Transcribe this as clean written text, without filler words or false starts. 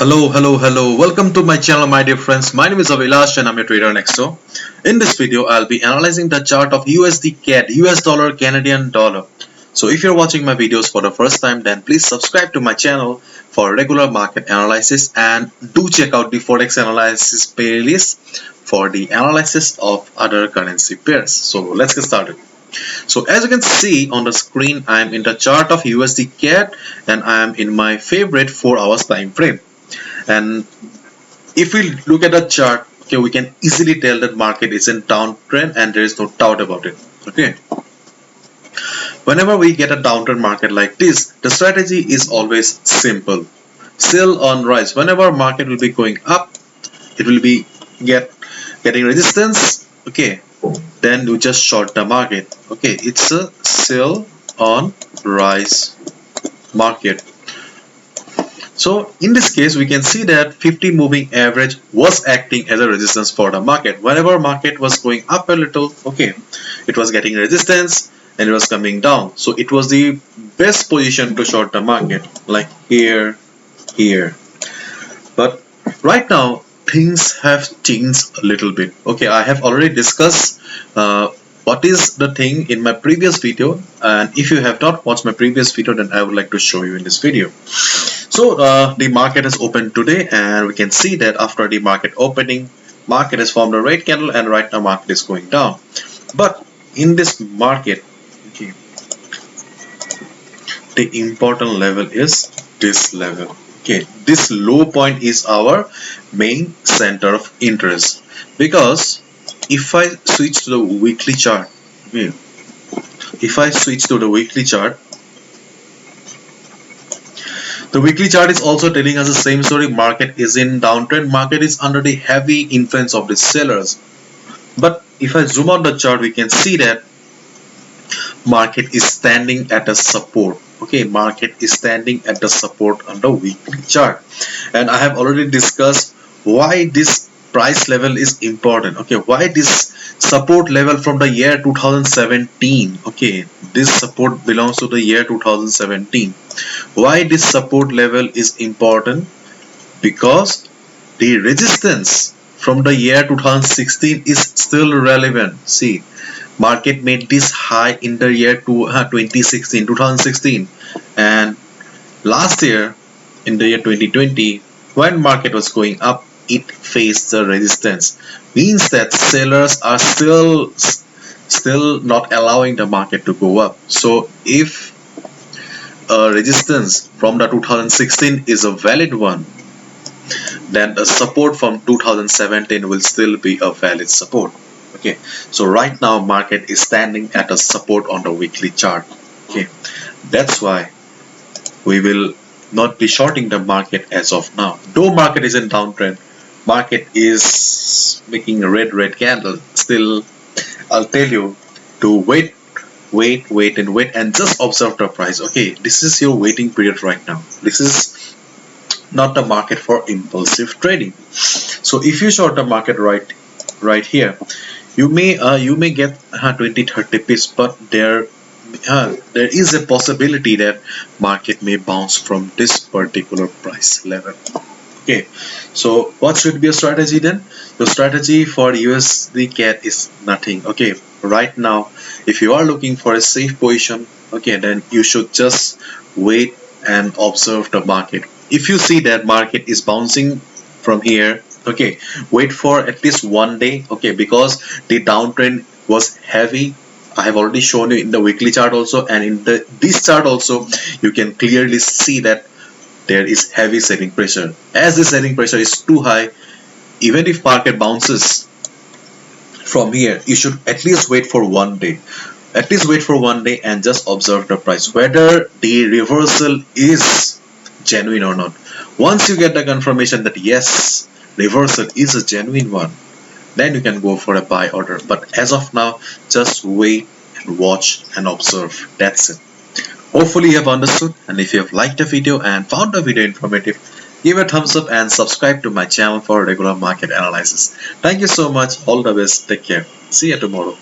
Hello. Welcome to my channel, my dear friends. My name is Avilash and I'm your trader Nexo. In this video, I'll be analyzing the chart of USD CAD, US dollar, Canadian dollar. So if you're watching my videos for the first time, then please subscribe to my channel for regular market analysis and do check out the Forex analysis playlist for the analysis of other currency pairs. So let's get started. So as you can see on the screen, I am in the chart of USD CAD and I am in my favorite 4 hours time frame. And if we look at the chart, okay, we can easily tell that market is in downtrend and there is no doubt about it. Okay, whenever we get a downtrend market like this, the strategy is always simple: sell on rise. Whenever market will be going up, it will be getting resistance. Okay, then you just short the market. Okay, it's a sell on rise market. So in this case, we can see that 50 moving average was acting as a resistance for the market. Whenever market was going up a little, okay, it was getting resistance and it was coming down. So it was the best position to short the market, like here. But right now, things have changed a little bit. Okay, I have already discussed what is the thing in my previous video, and if you have not watched my previous video, then I would like to show you in this video. So the market has opened today and we can see that after the market opening, market has formed a red candle and right now market is going down. But in this market, okay, the important level is this level. Okay, this low point is our main center of interest, because if I switch to the weekly chart, okay, if I switch to the weekly chart, the weekly chart is also telling us the same story. Market is in downtrend. Market is under the heavy influence of the sellers. But if I zoom out the chart, we can see that market is standing at a support. Okay, market is standing at the support on the weekly chart. And I have already discussed why this price level is important. Okay, why this support level from the year 2017. Okay, this support belongs to the year 2017. Why this support level is important? Because the resistance from the year 2016 is still relevant. See, market made this high in the year 2016, and last year in the year 2020, when market was going up, it faced the resistance. Means that sellers are still not allowing the market to go up. So if resistance from the 2016 is a valid one, then the support from 2017 will still be a valid support. Okay, so right now market is standing at a support on the weekly chart. Okay, that's why we will not be shorting the market as of now. Though market is in downtrend, market is making a red candle, still I'll tell you to wait and just observe the price. Okay, this is your waiting period right now. This is not the market for impulsive trading. So if you short the market right here, you may get 20-30 pips, but there is a possibility that market may bounce from this particular price level. Okay, so what should be a strategy then? The strategy for USD CAD is nothing. Okay, right now, if you are looking for a safe position, okay, then you should just wait and observe the market. If you see that market is bouncing from here, okay, wait for at least 1 day. Okay, because the downtrend was heavy. I have already shown you in the weekly chart also, and in this chart also, you can clearly see that there is heavy selling pressure. As the selling pressure is too high, even if market bounces from here, you should at least wait for 1 day. At least wait for 1 day and just observe the price, whether the reversal is genuine or not. Once you get the confirmation that yes, reversal is a genuine one, then you can go for a buy order. But as of now, just wait and watch and observe. That's it. Hopefully you have understood, and if you have liked the video and found the video informative, give a thumbs up and subscribe to my channel for regular market analysis. Thank you so much. All the best. Take care. See you tomorrow.